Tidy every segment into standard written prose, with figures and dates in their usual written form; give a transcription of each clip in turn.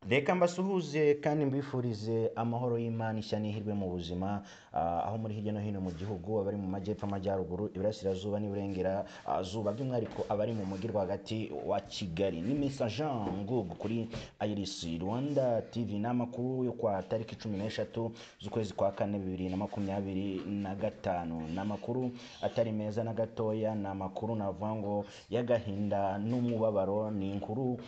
Reka mbasuhuze kandi mbifurize amahoro y'Imana ishya n'ihirwe mu buzima aho muri hirya no hino mu gihugu abari mu majyepfo amajyaruguru iburasirazuba n'iburengera zuba by'umwihariko abari mu mujyi rwagati wa Kigali ni Mr Jean Ngugu kuri Iris Rwanda TV n'amakuru yo kwa tariki 13 z'ukwezi kwa 4 2025 n'amakuru atari meza na gatoya n'amakuru navuga ngo y'agahinda n'umubabaro ni inkuru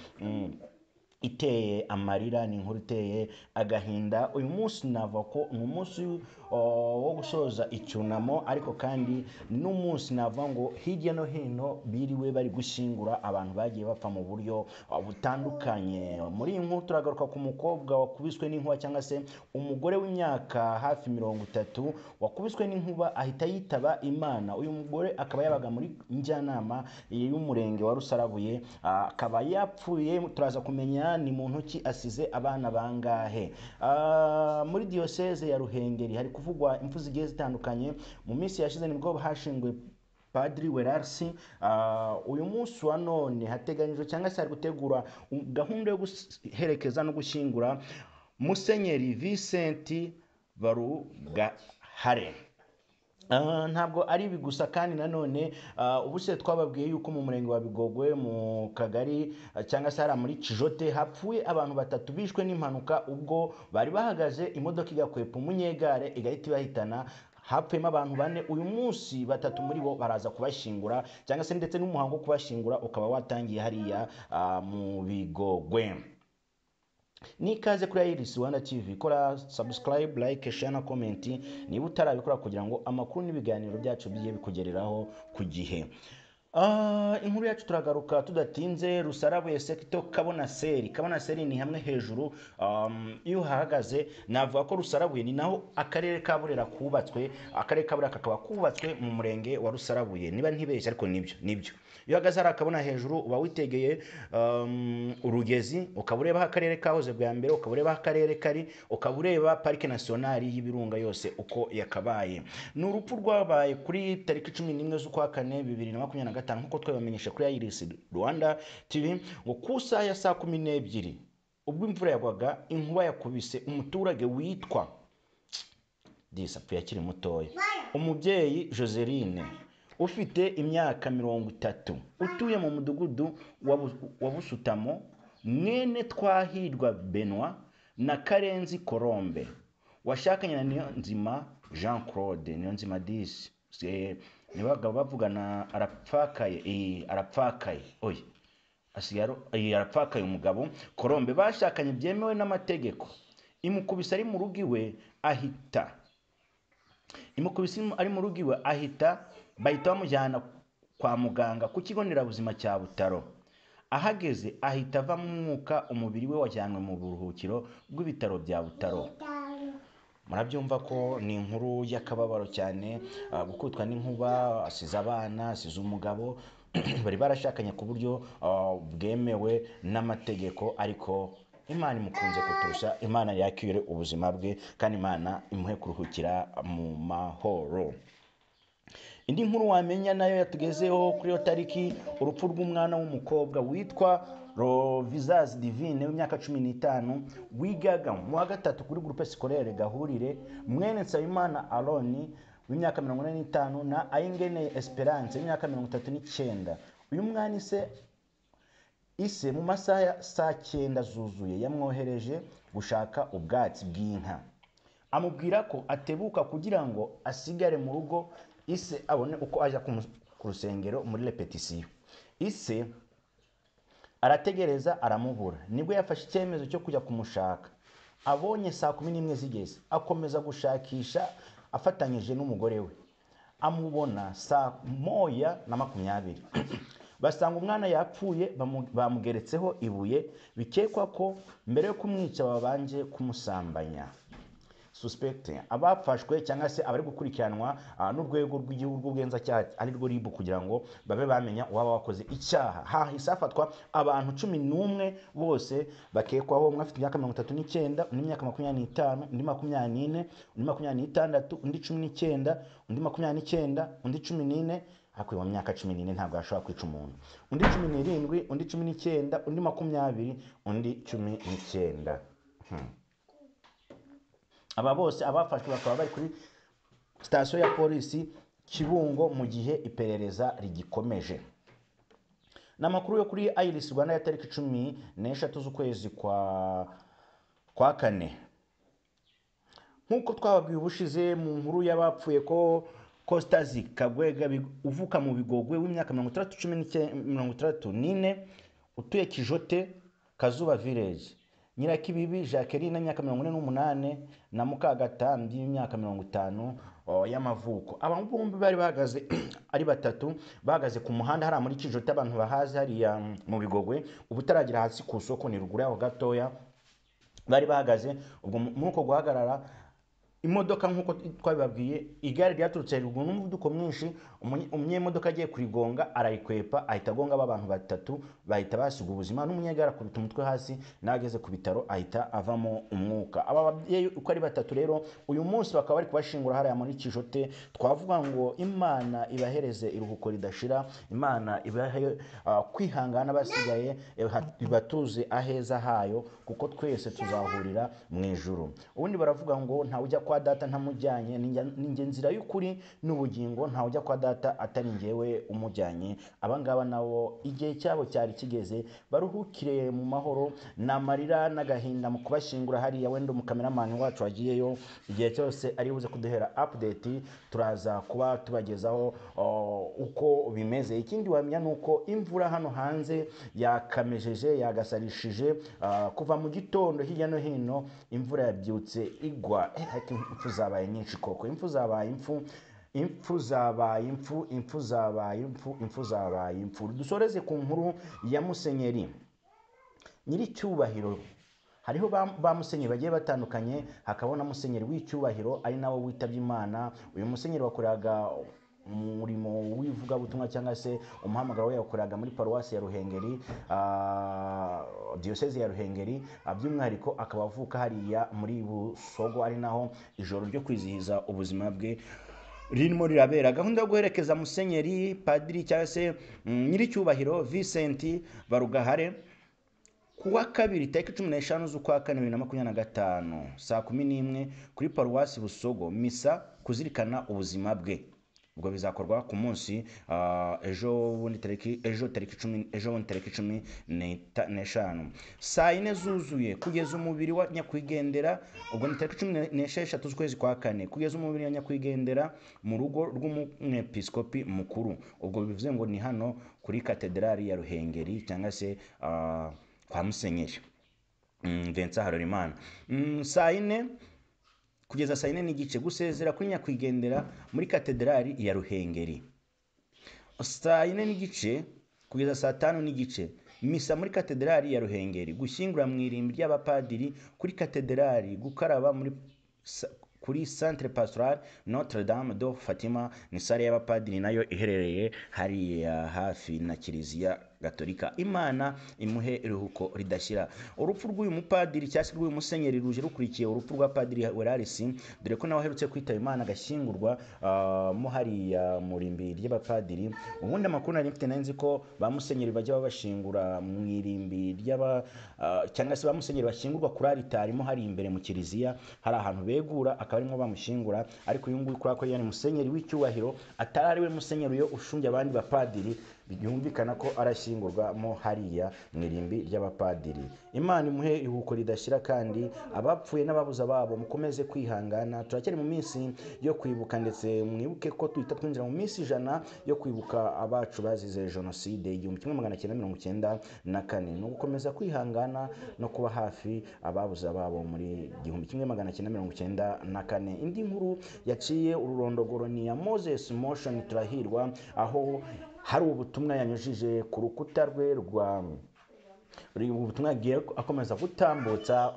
iteye amarira, ni inkuru iteye agahinda. Uyu munsi nava ko ni umunsi wo gusoza icyunamo, ariko kandi n'umunsi nava ngo hirya no hino biriwe bari gushyingura abantu bagiye bapfa mu buryo butandukanye. Muri iyi nkuru turagaruka ku mukobwa wakubiswe n'inkuba, cyangwa se umugore w'imyaka hafi 30 wakubiswe n'inkuba ahita yitaba Imana. Uyu mugore akaba yabaga muri njyanama y'umurenge wa Rusarabuye, akaba yapfuye. Turaza kumenya ni muntu ki asize abana bangahe. Muri diocese ya Ruhengeri hari kuvugwa impfu zigiye zitandukanye. Mu minsi yashize nibwo hashingwe Padri Werarsi. Uyu munsi wa none hateganyijwe cyangwa se hari gutegura gahunda yo guherekeza no gushyingura Musenyeri Vincent Barugahare. Ntabwo ari ibi gusa kandi nanone ubuse twababwiye yuko mu murenge wa Bigogwe mu kagari cyangwa se hari muri Kijote hapfuye abantu 3 bishwe n'impanuka ubwo bari bahagaze imodoka igakwepa umunyegare igahita ibahitana. Hapfuyemo abantu 4. Uyu munsi 3 muri bo baraza kubashingura, cyangwa se ndetse n'umuhango wo kubashingura ukaba watangiye hariya mu Bigogwe. Nikaze kuri Iris Rwanda TV, kora subscribe, like, share na comment niba utarabikora kugira ngo amakuru n'ibiganiro byacu bigiye bikugereraho ku gihe. Inkuru yacu turagaruka tudatinze. Rusarabuye sector Kabonaseri ni hamwe hejuru. Iyo hahagaze navuga ko Rusarabuye ni naho akarere ka Burera kubatswe. Akarere ka Burera kakaba kubatswe mu murenge wa Rusarabuye, niba ntibeshye ariko nibyo. Iyo hagaze hari akabona hejuru uba witegeye urugezi, ukabureba akarere kahoze bwa mbere, ukabureba akarere kari, ukabureba Parike Nationale y'Ibirunga yose uko yakabaye. Ni urupfu rwabaye kuri tariki 11 z'ukwa 4 2025 nkuko twabamenyesha kuri Iris Rwanda TV ngo kusa ya saa 12 ubwo imvura yagwaga inkuba yakubise umuturage witwa Disapfuye akiri mutoya, umubyeyi Joseline ufite imyaka 30 utuye mu mudugudu wa Busutamo, mwene Twahirwa Benoit na Karenzi Colombe, washakanye na Niyonzima Jean Claude, Niyonzima Disi nibaga bavugana arapfakaye arapfakaye umugabo Colombe bashakanye byemewe n'amategeko. Imukubise ari mu rugo iwe ahita bahita bamujyana kwa muganga ku kigo nderabuzima cya Butaro. Ahageze ahita ava mu mwuka, umubiri we wajyanwe mu buruhukiro bw'ibitaro bya Butaro. Murabyumva ko ni inkuru y'akababaro cyane, gukutwa n'inkuba, asize abana, asize umugabo bari barashakanye ku buryo bwemewe n'amategeko, ariko Imana imukunze kuturusha. Imana yakire ubuzima bwe kandi Imana imuhe kuruhukira mu mahoro. Indi nkuru wamenya nayo yatugezeho kuri yo tariki, urupfu rw'umwana w'umukobwa witwa Rovizazi Divine w'imyaka 15 wigaga mu wa 3 kuri groupe scolaire Gahurire, mwene Nsabimana Aroni w'imyaka 45 na Ayingene Esperance w'imyaka 39. Uyu mwana ise mu masaha ya saa 9 zuzuye yamwohereje gushaka ubwatsi bw'inka, amubwira ko atebuka kugira ngo asigare mu rugo ise abone uko aja ku rusengero muri repetition. Ise arategereza aramubura, nibwo yafashe icyemezo cyo kujya kumushaka. Abonye saa 11 zigeze akomeza gushakisha afatanyije n'umugore we, amubona saa 1:20 basanga umwana yapfuye, bamugeretseho ibuye, bikekwa ko mbere yo kumwica babanje kumusambanya. Suspect abafashwe cyangwa se abari gukurikiranwa n'urwego rw'igihugu rw'ubugenzacyaha ari rwo RIB kugira ngo babe bamenya uwaba wakoze icyaha. Hahise hafatwa abantu 11 bose bakekwaho. Umwe afite imyaka 39, undi imyaka 25, undi 24, undi 26, undi 19, undi 29, undi 14, hakuye mu myaka 14 ntabwo yashobora kwica umuntu. Undi 17, undi 19, undi 20, undi 19. Aba bose abafashwe bakaba bari kuri sitasiyo ya polisi Kibungo mu gihe iperereza rigikomeje. N'amakuru yo kuri Iris Rwanda ya tariki 13 z'ukwezi kwa kane. Nkuko twababwiye ubushize mu nkuru y'abapfuye ko Costazi Kagwega uvuka mu Bigogwe w'imyaka 34 utuye Kijote Kazuba Village, Nyirakibibi Jacqueline imyaka 48 na Mukagatambi imyaka 50 y'amavuko. Abantu bombi bari bahagaze ari batatu, bahagaze ku muhanda hari muri Kijote, abantu bahazi hari mu Bigogwe ubutaragira hasi ku soko ni ruguru yaho gatoya. Bari bahagaze ubwo muko guhagarara imodoka nkuko twabibabwiye, igare ryaturutse ruguru n'umuvuduko mwinshi, umunyemodoka agiye kurigonga arayikwepa, ahita agonga abantu batatu, bahita basiga ubuzima, n'umunyegare akubita umutwe hasi, nageze ku bitaro ahita avamo umwuka. Aba babyeyi uko ari batatu rero uyu munsi bakaba bari kubashingura hariya muri Kijote. Twavuga ngo Imana ibahereze iruhuko ridashira, Imana ibahe kwihangana basigaye, ibatuze aheza hayo, kuko twese tuzahurira mu ijuru. Ubundi baravuga ngo nta ujya kwa data ntamujyanye, ninjye nzira y'ukuri n'ubugingo, nta ujya kwa data atari njyewe umujyanye. Abangaba nabo igihe cyabo cyari kigeze, baruhukire mu mahoro. Namarira n'agahinda mu kubashingura hariya. Wenda umukameramani wacu wagiyeyo, igihe cyose ari buze kuduhera update, turaza kuba tubagezaho uko bimeze. Ikindi wamenya nuko imvura hano hanze yakamejeje, yagasarishije kuva mu gitondo hirya no hino, imvura yabyutse igwa. Impfu zabaye nyinshi koko, impfu zabaye impfu. Dusoreze ku nkuru ya Musenyeri Nyiricyubahiro. Hariho ba musenyeri bagiye batandukanye, hakabona Musenyeri w'icyubahiro ari nawe witabye Imana. Uyu musenyeri wakoraga umurimo w'ivugabutumwa cyangwa se umuhamagaro we yakoraga muri paruwasi ya Ruhengeri, diocese ya Ruhengeri, by'umwihariko akaba avuka hariya muri Busogo, ari naho ijoro ryo kwizihiza ubuzima bwe ririmo rirabera. Gahunda yo guherekeza Musenyeri Padiri cyangwa se Nyiricyubahiro Vincent Barugahare kuwa kabiri tariki 15 z'ukwa kane 2025 saa 11 kuri paruwasi Busogo, misa kuzirikana ubuzima bwe. Ubwo bizakorwa ku munsi ejo tariki 15 saa 4 zuzuye, kugeza umubiri wa nyakwigendera. Ubwo ni tariki 16 z'ukwezi kwa kane, kugeza umubiri wa nyakwigendera mu rugo rw'umwepiskopi mukuru. Ubwo bivuze ngo ni hano kuri katedrali ya Ruhengeri cyangwa se kwa Musenyeri Vincent Harorimana. Saa 4 kugeza saa 4 n'igice gusezera kuri nyakwigendera muri katedrali ya Ruhengeri. Saa 4 n'igice kugeza saa 5 n'igice misa muri katedrali ya Ruhengeri. Gushyingura mu irimbi ry'abapadiri kuri katedrali. Gukaraba kuri Centre Pastoral Notre Dame de Fatima, ni sare y'abapadiri nayo iherereye hariya hafi na Kiliziya Gatolika. Imana imuhe iruhuko ridashyira. Urupfu rw'uyu mupadiri cyangwa rw'uyu musenyeri ruje rukurikiye urupfu rwa Padiri Werarisi, dore ko nawe aherutse kwitaba Imana agashyingurwa mo hariya mu irimbi ry'abapadiri. Ubundi amakuru nari mfite nanzi ko ba musenyeri bajya babashingura mu irimbi cyangwa se ba musenyeri bashyingurwa kuri altari mo hari imbere mu Kiliziya, hari ahantu begura akaba arimo bamushyingura. Ariko uyu nguyu kuri ko yani musenyeri w'icyubahiro atari ari we musenyeri yo ushumbye abandi bapadiri, byumvikana ko arashyingurwa mo hariya mu irimbi ry'abapadiri. Imana imuhe iruhuko ridashira, kandi abapfuye n'ababuza babo mukomeze kwihangana. Turacyari mu minsi yo kwibuka, ndetse mwibuke ko tuhita twinjira mu minsi 100 yo kwibuka abacu bazize jenoside 1994. no gukomeza kwihangana no kuba hafi ababuza babo muri 1994. Indi nkuru yaciye ururondogoro ni ya Moses Motion Turahirwa, aho hari ubutumwa yanyujije ku rukuta rwe ubutumwa agiye akomeza gutambutsa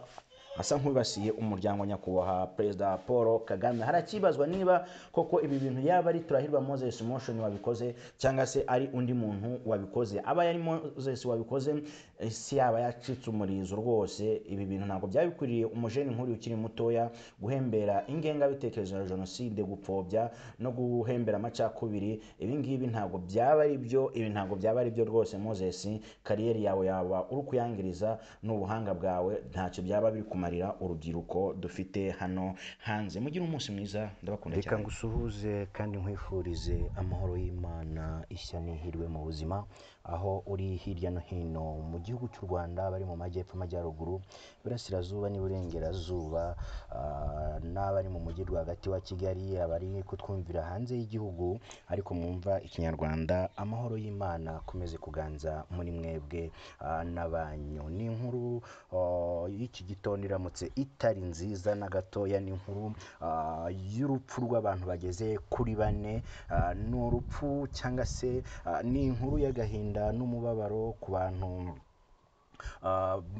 asa nk'ubasiye umuryango nyakubahwa Perezida Paul Kagame. Harakibazwa niba koko ibi bintu yaba ari Turahirwa Moses Motion wabikoze cyangwa se ari undi muntu wabikoze. Aba yari Moses wabikoze, isi yaba yacitse umurizo rwose. Ibi bintu ntabwo byabikwiriye umujeni nk'uri ukiri mutoya, guhembera ingengabitekerezo ya jenoside, gupfobya no guhembera amacakubiri. Ibi ngibi ntabwo byaba ari byo, ibi ntabwo byaba ari byo rwose. Moses, kariyeri yawe yaba uri kuyangiriza n'ubuhanga bwawe, ntacyo byaba biri kumarira urubyiruko dufite hano hanze. Mugire umunsi mwiza, ndabakunda cyane. Reka ngusuhuze kandi nkwifurize amahoro y'Imana, ishya n'ihirwe mu buzima, aho uri hirya no hino mu gihugu cy'u Rwanda, bari mu majyepfo, amajyaruguru, iburasirazuba n'iburengerazuba, n'abari mu mujyi rwagati wa Kigali, abari kutwumvira hanze y'igihugu ariko mwumva ikinyarwanda. Amahoro y'Imana akomeze kuganza muri mwebwe n'abanyu. Ni inkuru y'iki gitondo iramutse itari nziza na gatoya. Ni inkuru y'urupfu rw'abantu bageze kuri 4. Ni urupfu cyangwa se ni inkuru y'agahinda n'umubabaro ku bantu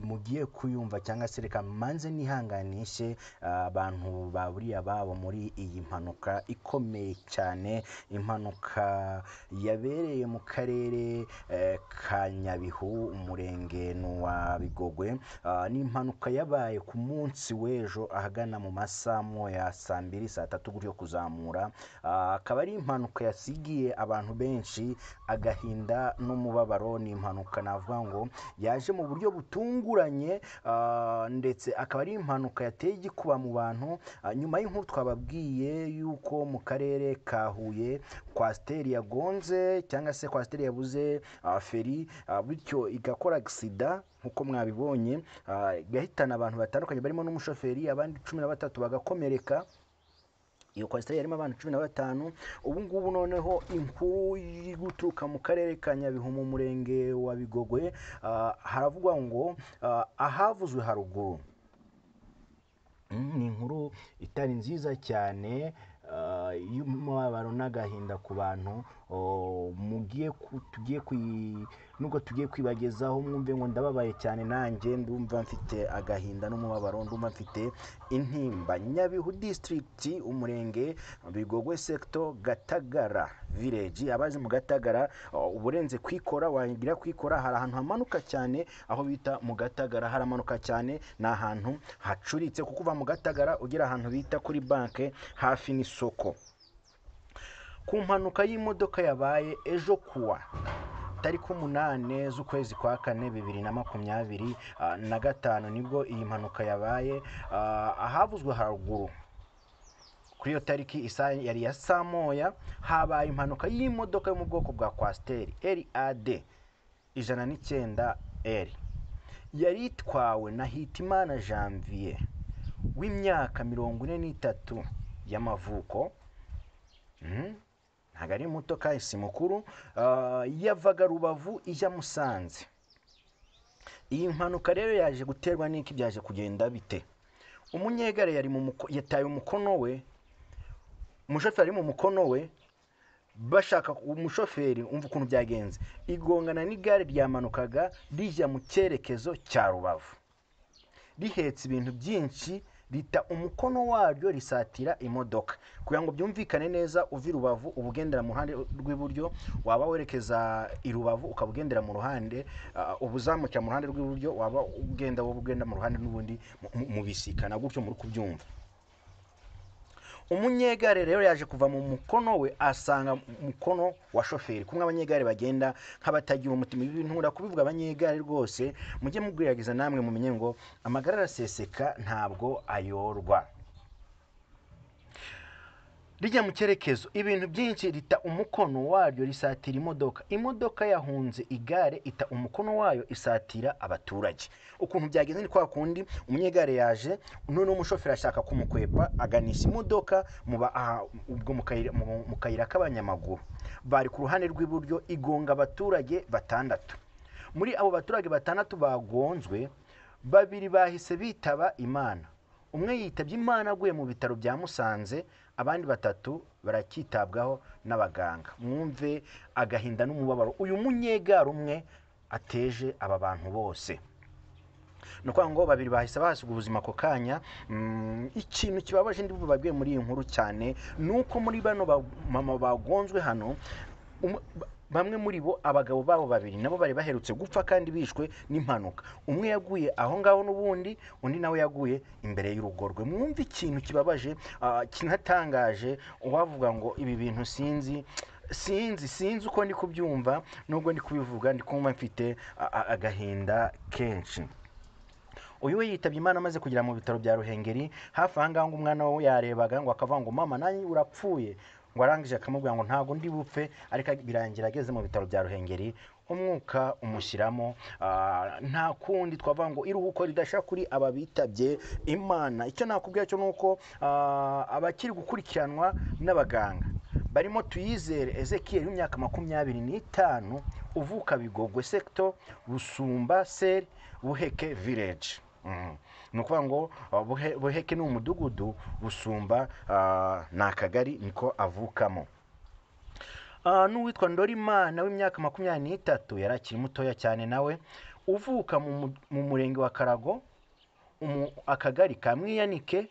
mugiye kuyumva, cyangwa se reka manze nihanganishe abantu baburiye ababo muri iyi mpanuka ikomeye cyane. Impanuka yabereye mu karere ka Nyabihu, umurenge wa Bigogwe. Ni impanuka yabaye ku munsi w'ejo ahagana mu masaa moya, saa 2, saa 3 gutyo kuzamura. Akaba ari impanuka yasigiye abantu benshi agahinda n'umubabaro. Ni impanuka navuga ngo yaje mu buryo butunguranye, ndetse akaba ari impanuka yateye igikuba mu bantu. Nyuma y'inkuru twababwiye yuko mu karere ka Huye kwasiteri yagonze, cyangwa se kwasiteri yabuze feri, bityo igakora agisida nk'uko mwabibonye, igahitana abantu batandukanye barimo n'umushoferi, abandi 13 bagakomereka. Iyo kwasiteri yarimo abantu 15. Ubu ngubu noneho inkuru iri guturuka mu karere ka Nyabihu mu murenge wa Bigogwe, haravugwa ngo ahavuzwe haruguru. Ni inkuru itari nziza cyane, y'umubabaro n'agahinda ku bantu nubwo tugiye kwibagezaho. Mwumve ngo ndababaye cyane, nanjye ndumva mfite agahinda n'umubabaro, ndumva mfite intimba. Nyabihu district, umurenge Bigogwe sector, Gatagara village. Abazi mu Gatagara, uburenze kwikora, wagira kwikora, hari ahantu hamanuka cyane aho bita mu Gatagara, haramanuka cyane. Ni ahantu hacuritse, kuko uva mu Gatagara ugera ahantu bita kuri banke hafi n'isoko. Ku mpanuka y'imodoka yabaye ejo kuwa tariki 8 z'ukwezi kwa 4 2025, nibwo iyi mpanuka yabaye. Ahavuzwe haruguru kuri iyo tariki yari ya saa moya, habaye impanuka y'imodoka yo mu bwoko bwa kwasiteri LAD 109L. yari itwawe na Hitimana Janvier w'imyaka 43 y'amavuko. Ntago ari muto kahise mukuru. Yavaga Rubavu ijya Musanze. Iyi mpanuka rero yaje guterwa n'iki, byaje kugenda bite? Umunyegare yataye umukono we, umushoferi ari mu mukono we, bashaka umushoferi. Umva ukuntu byagenze, igongana n'igare ryamanukaga rijya mu cyerekezo cya Rubavu, rihetse ibintu byinshi, rita umukono waryo risatira imodoka. Kugira ngo byumvikane neza, uvi Rubavu ubugendera mu ruhande rw'iburyo, waba werekeza i Rubavu ukabugendera mu ruhande, ubuzamukira mu ruhande rw'iburyo, waba ugenda mu ruhande n'ubundi mubisikana gutyo, muri kubyumva. Umunyegare rero yaje kuva mu mukono we, asanga mukono wa shoferi. Kumwe abanyegare bagenda nk'abatagira umutima. Ibi bintu nkunda kubivuga abanyegare rwose, mujye mugwiragiza namwe mumenye ngo amagara araseseka ntabwo ayorwa. Rijya mu cyerekezo, ibintu byinshi, rita umukono waryo risatira imodoka. Imodoka yahunze igare, ita umukono wayo isatira abaturage. Ukuntu byagenze ni kwa kundi umunyegare yaje, none umushoferi ashaka kumukwepa, aganisha imodoka ubwo mu kayira k'abanyamaguru. Bari ku ruhande rw'iburyo, igonga abaturage 6. Muri abo baturage 6 bagonzwe, 2 bahise bitaba Imana. Umwe yitabye Imana aguye mu bitaro bya Musanze, abandi 3 barakitabwaho n'abaganga. Mwumve agahinda n'umubabaro uyu munyegare umwe ateje aba bantu bose. Nuko ngo 2 bahise bahasiga ubuzima ako kanya. Ikintu kibabaje ndi bubabwiye muri iyi nkuru cyane nuko muri bano mama bagonzwe hano, bamwe muri bo abagabo babo babiri nabo bari baherutse gupfa kandi bishwe n'impanuka. Umwe yaguye aho ngaho n'ubundi, undi nawe yaguye imbere y'urugo rwe. Mwumve ikintu kibabaje, kinatangaje, uwavuga ngo ibi bintu sinzi uko ndi kubyumva, nubwo ndi kubivuga ndi kumva mfite agahinda kenshi. Uyu we yitabye Imana amaze kugera mu bitaro bya Ruhengeri. Hafi aha ngaha ngo umwana we yarebaga ngo akavuga ngo mama nanjye urapfuye, ngo arangije akamubwira ngo ntabwo ndi bupfe, ariko birangira ageze mu bitaro bya Ruhengeri umwuka umushyiramo. Nta kundi twavuga ngo iruhuko ridashira kuri aba bitabye Imana. Icyo nakubwira cyo nuko abakiri gukurikiranwa n'abaganga barimo Tuyizere Ezekiel w'imyaka 25 uvuka Bigogwe sector Busumba Ser Buheke village. Ni ukuvuga ngo Buheke ni umudugudu, Busumba ni akagari niko avukamo. N'uwitwa Ndorimana w'imyaka 23 yari akiri mutoya cyane nawe, uvuka mu murenge wa Karago, akagari ka Mwiyanike,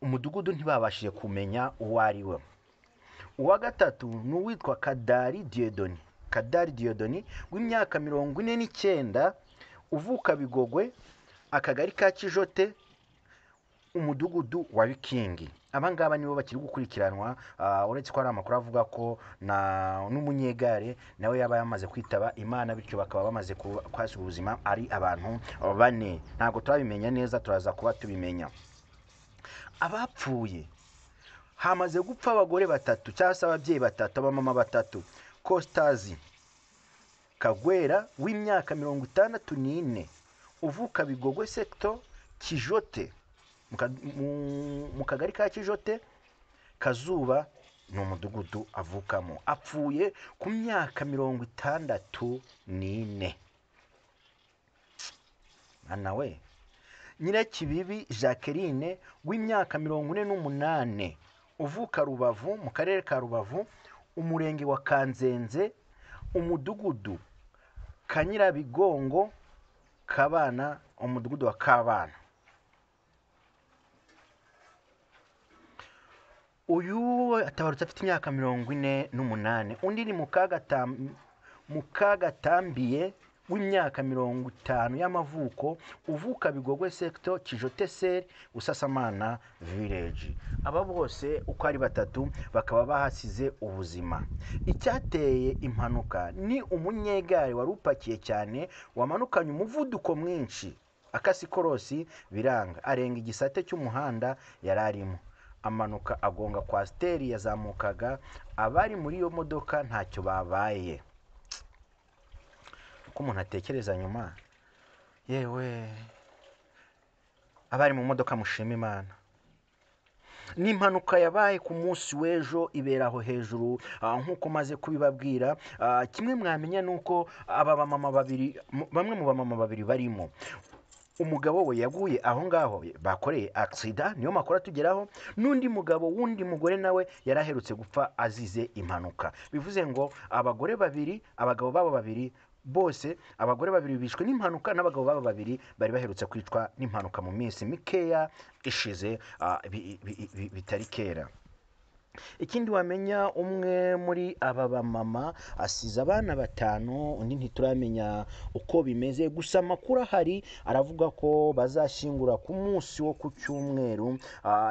umudugudu ntibabashije kumenya uwo ari we. Uwa gatatu ni uwitwa Kadari Diodoni w'imyaka 49 uvuka Bigogwe, akagari ka Kijote, umudugudu wa Bikingi. Abangaba nibo bakiri gukurikiranwa, uretse ko ari amakuru avuga ko n'umunyegare nawe yaba yamaze kwitaba Imana, bityo bakaba bamaze kwasiga ubuzima ari abantu 4. Ntabwo turabimenya neza, turaza kuba tubimenya. Abapfuye hamaze gupfa abagore 3 cyangwa se ababyeyi 3, abamama 3. Kostazi Kagwera w'imyaka 64 uvuka Bigogwe sector Kijote, mu kagari ka Kijote. Kazuba ni umudugudu avukamo, apfuye ku myaka 64. Ana we. Nyirakibibi Jacqueline w'imyaka 48 uvuka Rubavu, mu karere ka Rubavu, umurenge wa Kanzenze, umudugudu Kanyirabigongo Kabana, umudugudu wa Kabana. Uyu atabarutse afite imyaka 48. Undi ni Mukagatambiye w'imyaka 50 y'amavuko uvuka Bigogwe sector Kijote Ser Usasamana village. Aba bose uko ari 3 bakaba bahasize ubuzima. Icyateye impanuka ni umunyegare wari upakiye cyane, wamanukanye umuvuduko mwinshi, akasikorosi biranga, arenga igisate cy'umuhanda yararimo, amanuka agonga kwasiteri yazamukaga. Abari muri iyo modoka ntacyo babaye. Uko umuntu atekereza nyuma, yewe abari mu modoka mushima Imana. Ni impanuka yabaye ku munsi w'ejo, ibera aho hejuru, nk'uko maze kubibabwira. Kimwe mwamenya nuko bamwe mu bamama babiri barimo, umugabo we yaguye aho ngaho bakoreye accident, niyo makuru atugeraho. N'undi mugabo wundi mugore nawe yaraherutse gupfa azize impanuka. Bivuze ngo abagabo babo babiri bose, abagore 2 bishwe n'impanuka, n'abagabo babo 2 bari baherutse kwicwa n'impanuka mu minsi mikeya ishize, bitari kera. Ikindi wamenya, umwe muri aba bamama asize abana 5, undi ntituramenya uko bimeze. Gusa amakuru ahari aravuga ko bazashingura ku munsi wo ku cyumweru.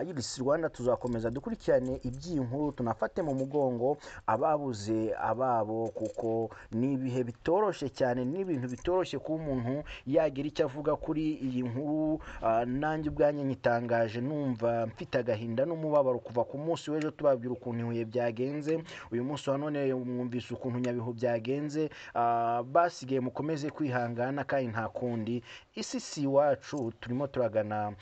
Yigisi Rwanda tuzakomeza dukurikirane iby'inkuru, tunafate mu mugongo ababuze ababo, kuko ni ibihe bitoroshe cyane, n'ibintu bitoroshe kuba umuntu yagira icyo avuga kuri iyi nkuru. Nanjye ubwanjye nyitangaje numva mfite agahinda n'umubabaro kuva ku munsi w'ejo tubabwira ukuntu Huye byagenze. Uyu munsi wa none mwumvise ukuntu Nyabihu byagenze. Basigaye mukomeze kwihangana kandi nta kundi. Isi si iwacu, turimo turagana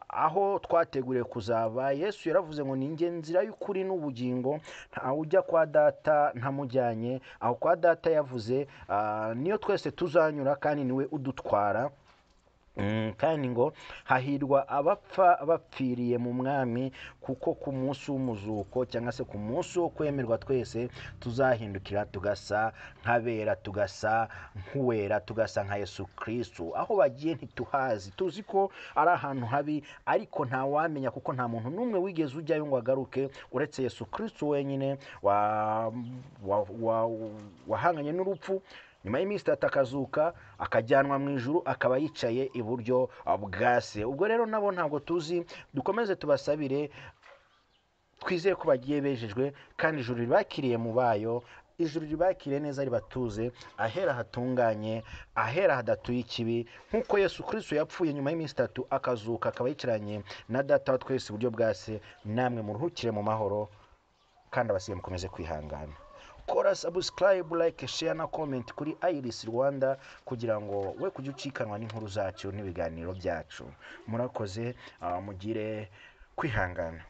aho twateguriye kuzaba. Yesu yaravuze ngo ninjye nzira y'ukuri n'ubugingo, nta ujya kwa data ntamujyanye. Aho kwa data yavuze niyo twese tuzanyura kandi niwe udutwara. kandi ngo hahirwa abapfa bapfiriye mu mwami, kuko ku munsi w'umuzuko cyangwa se ku munsi wo kwemerwa twese tuzahindukira tugasa nk'abera, tugasa nk'uwera, tugasa nka Yesu Kristo. Aho bagiye ntituhazi, tuzi ko ari ahantu habi, ariko ntawamenya kuko nta muntu n'umwe wigeze ujyayo ngo agaruke uretse Yesu Kristo wenyine wahanganye n'urupfu, nyuma y'iminsi 3 akazuka, akajyanwa mu ijuru, akaba yicaye iburyo bwa Se. Ubwo rero nabo ntabwo tuzi, dukomeze tubasabire, twizeye ko bagiye bejejwe kandi ijuru ribakiriye mu bayo, ijuru ribakiriye neza, ribatuze ahera hatunganye, ahera hadatuye ikibi, nk'uko Yesu Kristo yapfuye nyuma y'iminsi 3 akazuka, akaba yicaranye na Data wa twese iburyo bwa Se. Namwe muruhukire mu mahoro kandi abasigaye mukomeze kwihangana. Kora subscribe, like, share na comment kuri Iris Rwanda kugira ngo we kujya ucikanwa n'inkuru zacu n'ibiganiro byacu. Murakoze, mugire kwihangana.